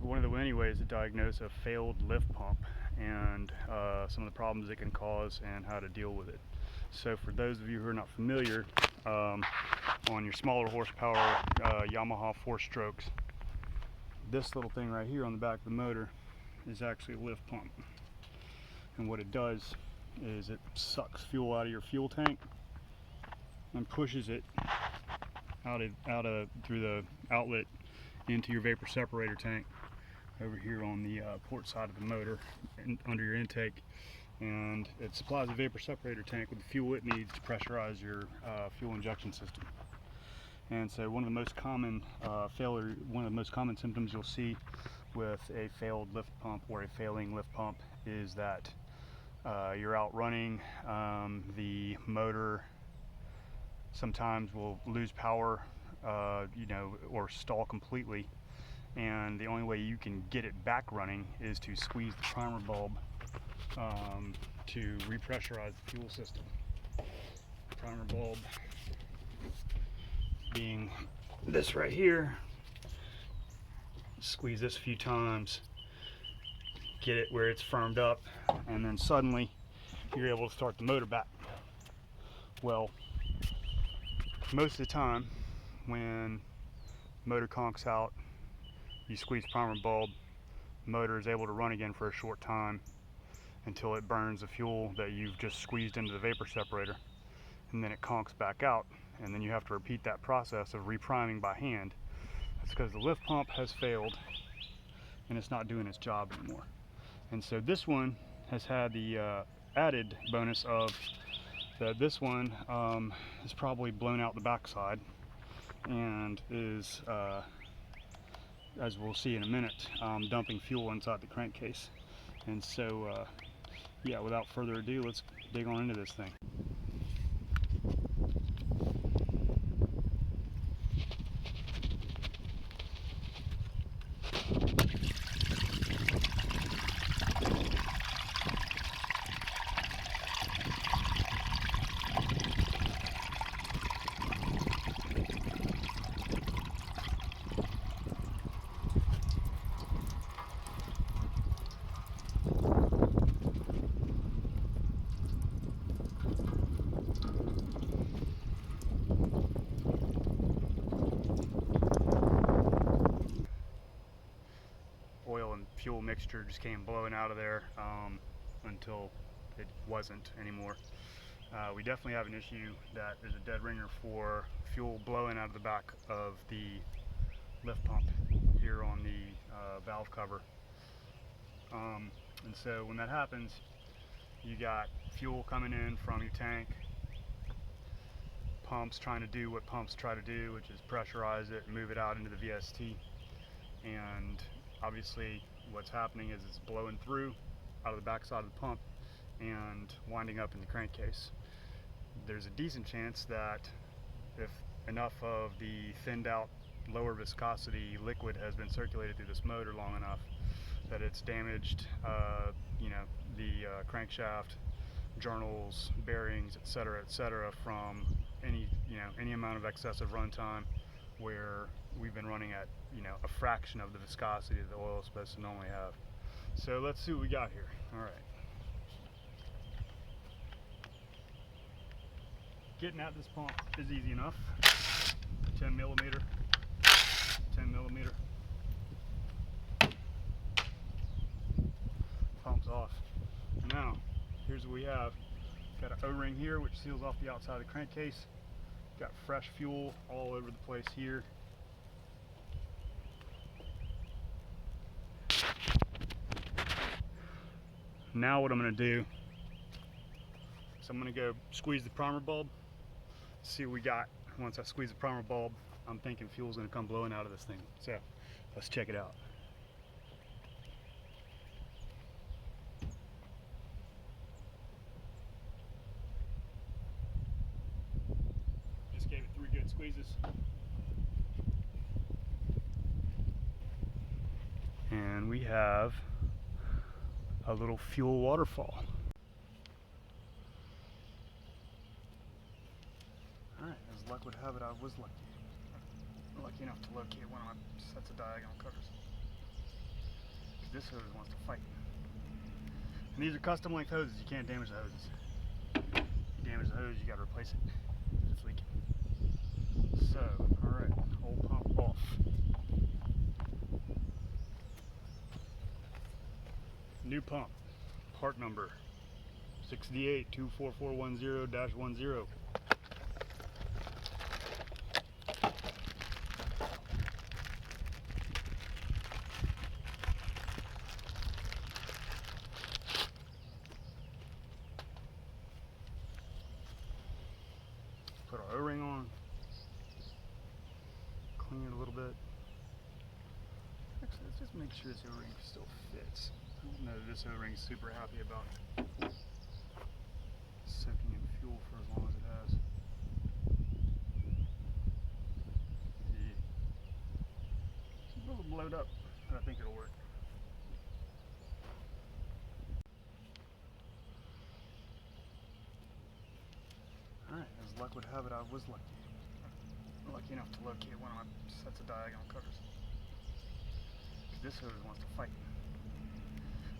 one of the many ways to diagnose a failed lift pump and some of the problems it can cause and how to deal with it. So for those of you who are not familiar, on your smaller horsepower Yamaha 4-strokes, this little thing right here on the back of the motor is actually a lift pump. And what it does is it sucks fuel out of your fuel tank and pushes it out of through the outlet into your vapor separator tank over here on the port side of the motor under your intake, and it supplies the vapor separator tank with the fuel it needs to pressurize your fuel injection system. And so one of the most common one of the most common symptoms you'll see with a failed lift pump or a failing lift pump is that you're out running, the motor sometimes will lose power, or stall completely, and the only way you can get it back running is to squeeze the primer bulb to repressurize the fuel system. Primer bulb being this right here. Squeeze this a few times, get it where it's firmed up, and then suddenly you're able to start the motor back. Well, most of the time when motor conks out, you squeeze primer bulb, motor is able to run again for a short time until it burns the fuel that you've just squeezed into the vapor separator, and then it conks back out, and then you have to repeat that process of repriming by hand. That's because the lift pump has failed and it's not doing its job anymore. And so this one has had the added bonus of that this one is probably blown out the backside and is, as we'll see in a minute, dumping fuel inside the crankcase. And so, yeah, without further ado, let's dig on into this thing. Oil and fuel mixture just came blowing out of there until it wasn't anymore. We definitely have an issue that there's a dead ringer for fuel blowing out of the back of the lift pump here on the valve cover. And so when that happens, you got fuel coming in from your tank, pumps trying to do what pumps try to do, which is pressurize it and move it out into the VST. And obviously what's happening is it's blowing through out of the back side of the pump and winding up in the crankcase. There's a decent chance that if enough of the thinned out lower viscosity liquid has been circulated through this motor long enough that it's damaged the crankshaft, journals, bearings, etc., from any amount of excessive runtime where we've been running at a fraction of the viscosity that the oil is supposed to normally have. So let's see what we got here. All right. Getting at this pump is easy enough. 10 millimeter. Pump's off. Now, here's what we have. Got an O-ring here which seals off the outside of the crankcase. Got fresh fuel all over the place here. Now what I'm going to do is I'm going to go squeeze the primer bulb, see what we got. Once I squeeze the primer bulb, I'm thinking fuel's going to come blowing out of this thing. So let's check it out. Just gave it 3 good squeezes. And we have a little fuel waterfall. Alright, as luck would have it, I was lucky enough to locate one of my sets of diagonal covers. this hose wants to fight. And these are custom length hoses, you can't damage the hoses. You damage the hose, you gotta replace it if it's leaking. So, alright, old pump off. New pump, part number 6D8-24410-10. Put our O-ring on, clean it a little bit. Actually, let's just make sure this O-ring still fits. I don't know that this O-ring is super happy about soaking in fuel for as long as it has. Yeah. It's a little blowed up, but I think it'll work. Alright, as luck would have it, I was lucky enough to locate one of my sets of diagonal covers. This hose wants to fight.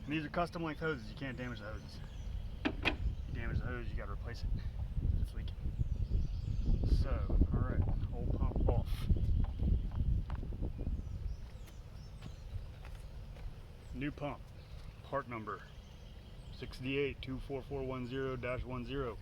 And these are custom length hoses, you can't damage the hoses. You damage the hose, you gotta replace it if it's leaking. So, alright, old pump off. New pump, part number 6D8-24410-10.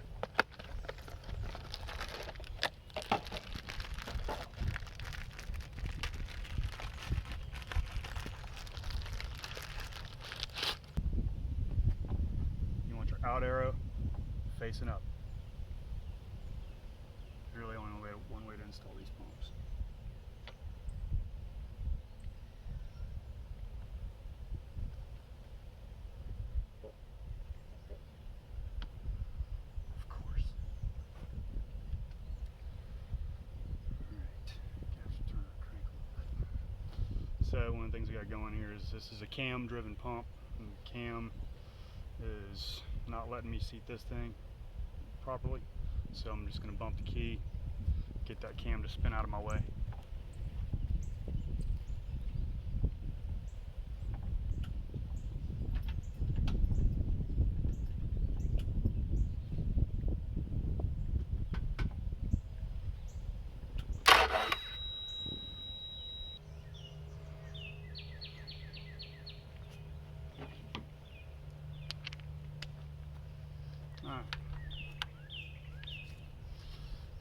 Out arrow facing up. Really only one way to install these pumps. Of course. Alright, have to turn our crank a little bit. So one of the things we got going here is this is a cam driven pump, and the cam is not letting me seat this thing properly, so I'm just going to bump the key, get that cam to spin out of my way.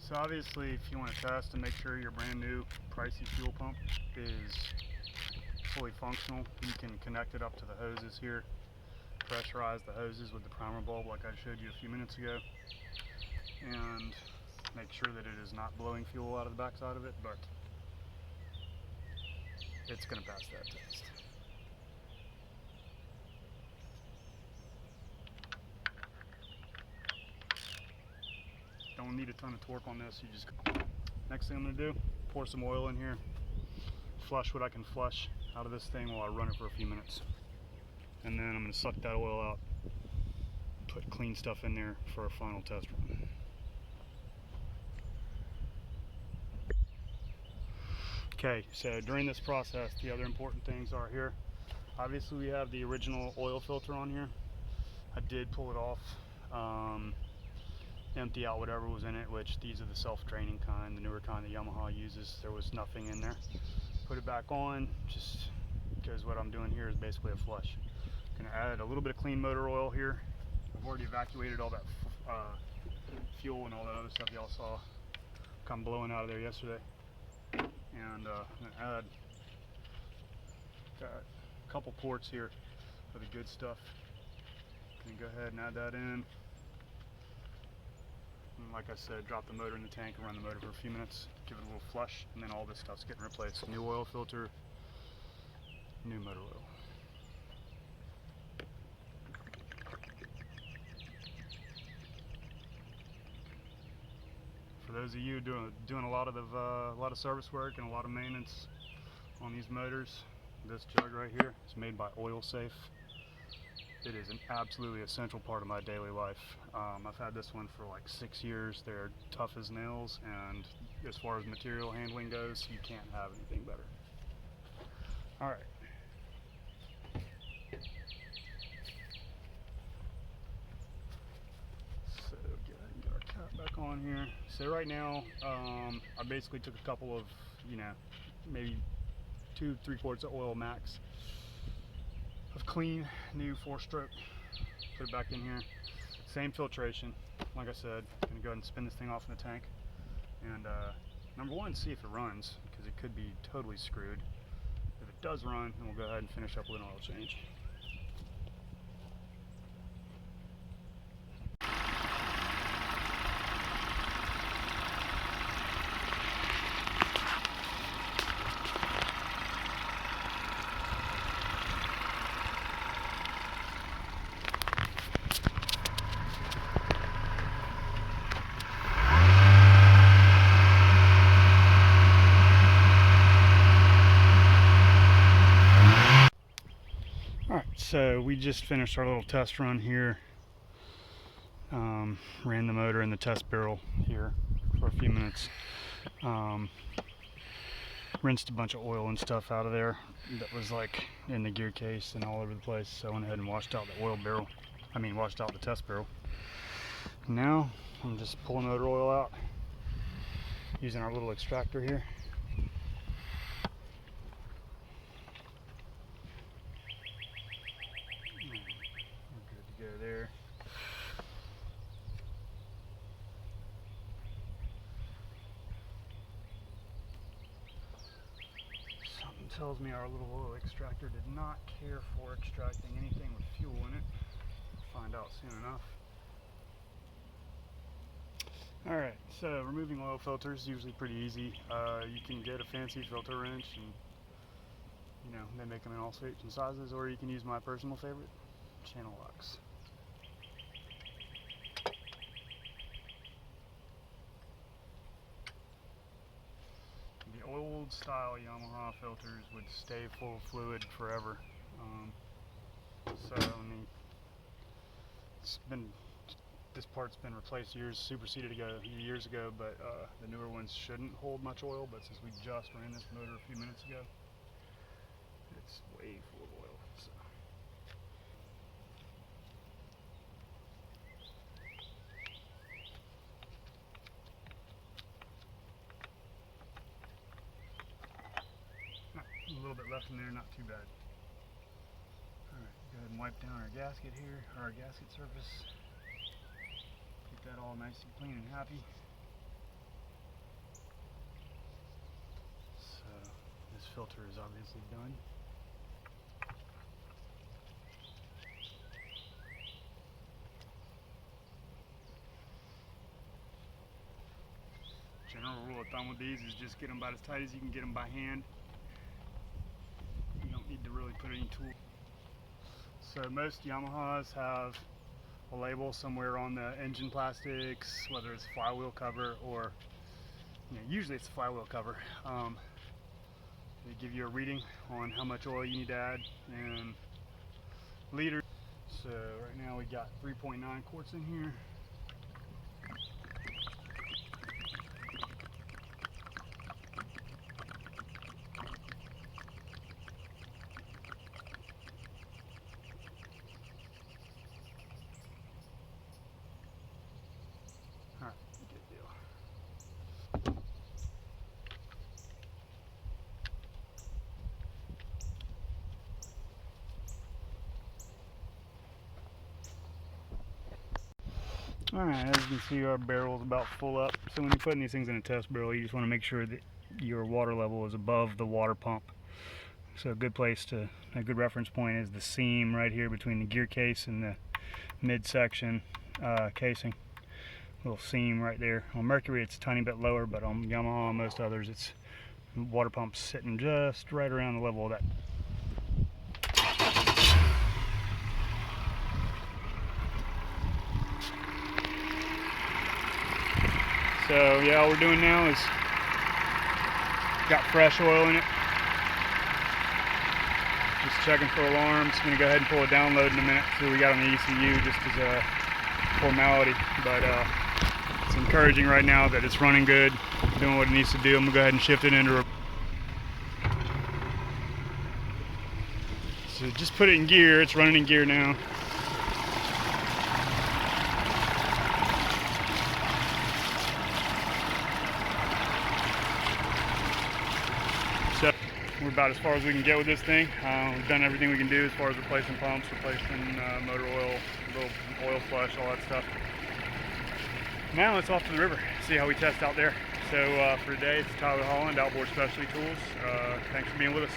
So obviously, if you want to test and make sure your brand new pricey fuel pump is fully functional, you can connect it up to the hoses here, pressurize the hoses with the primer bulb like I showed you a few minutes ago, and make sure that it is not blowing fuel out of the backside of it, but it's going to pass that test. Don't need a ton of torque on this. You just, next thing I'm going to do, pour some oil in here, flush what I can flush out of this thing while I run it for a few minutes, and then I'm going to suck that oil out, put clean stuff in there for a final test run. Okay, so during this process, the other important things are here. Obviously we have the original oil filter on here. I did pull it off, empty out whatever was in it, which these are the self-draining kind, the newer kind that Yamaha uses. There was nothing in there. Put it back on, just because what I'm doing here is basically a flush. Gonna add a little bit of clean motor oil here. I've already evacuated all that fuel and all that other stuff y'all saw come blowing out of there yesterday. And I'm gonna add got a couple quarts here of the good stuff. Gonna go ahead and add that in. And like I said, drop the motor in the tank and run the motor for a few minutes, give it a little flush, and then all this stuff's getting replaced. New oil filter, new motor oil. For those of you doing a lot of service work and a lot of maintenance on these motors, this jug right here is made by Oil Safe. It is an absolutely essential part of my daily life. I've had this one for like 6 years. They're tough as nails, and as far as material handling goes, you can't have anything better. All right. So right now, I basically took a couple of, maybe 2-3 quarts of oil max of clean, new 4-stroke. Put it back in here. Same filtration. Like I said, I'm gonna go ahead and spin this thing off in the tank. And number one, see if it runs, because it could be totally screwed. If it does run, then we'll go ahead and finish up with an oil change. So we just finished our little test run here. Ran the motor in the test barrel here for a few minutes. Rinsed a bunch of oil and stuff out of there that was like in the gear case and all over the place. So I went ahead and washed out the washed out the test barrel. Now I'm just pulling motor oil out using our little extractor here. There. Something tells me our little oil extractor did not care for extracting anything with fuel in it. We'll find out soon enough. Alright, so removing oil filters is usually pretty easy. You can get a fancy filter wrench and they make them in all shapes and sizes, or you can use my personal favorite, channel locks. The old style Yamaha filters would stay full of fluid forever. This part's been replaced superseded years ago, but the newer ones shouldn't hold much oil, but since we just ran this motor a few minutes ago, it's way full of oil. So. A little bit left in there, not too bad. Alright, go ahead and wipe down our gasket here, or our gasket surface. Get that all nice and clean and happy. So, this filter is obviously done. General rule of thumb with these is just get them about as tight as you can get them by hand. Need to really put any tool. So most Yamahas have a label somewhere on the engine plastics, whether it's flywheel cover or usually it's a flywheel cover. They give you a reading on how much oil you need to add and liters. So right now we got 3.9 quarts in here. Alright, as you can see, our barrel is about full up. So when you're putting these things in a test barrel, you just want to make sure that your water level is above the water pump. So a good reference point is the seam right here between the gear case and the midsection casing. Little seam right there. On Mercury it's a tiny bit lower, but on Yamaha and most others it's water pump's sitting just right around the level of that. So yeah, all we're doing now is got fresh oil in it. Just checking for alarms. I'm gonna go ahead and pull a download in a minute. So we got on the ECU just as a formality, but it's encouraging right now that it's running good, doing what it needs to do. I'm gonna go ahead and shift it into a. So just put it in gear. It's running in gear now. we're about as far as we can get with this thing. We've done everything we can do as far as replacing pumps, replacing motor oil, little oil flush, all that stuff. Now let's off to the river, see how we test out there. So for today, it's Tyler Holland, Outboard Specialty Tools. Thanks for being with us.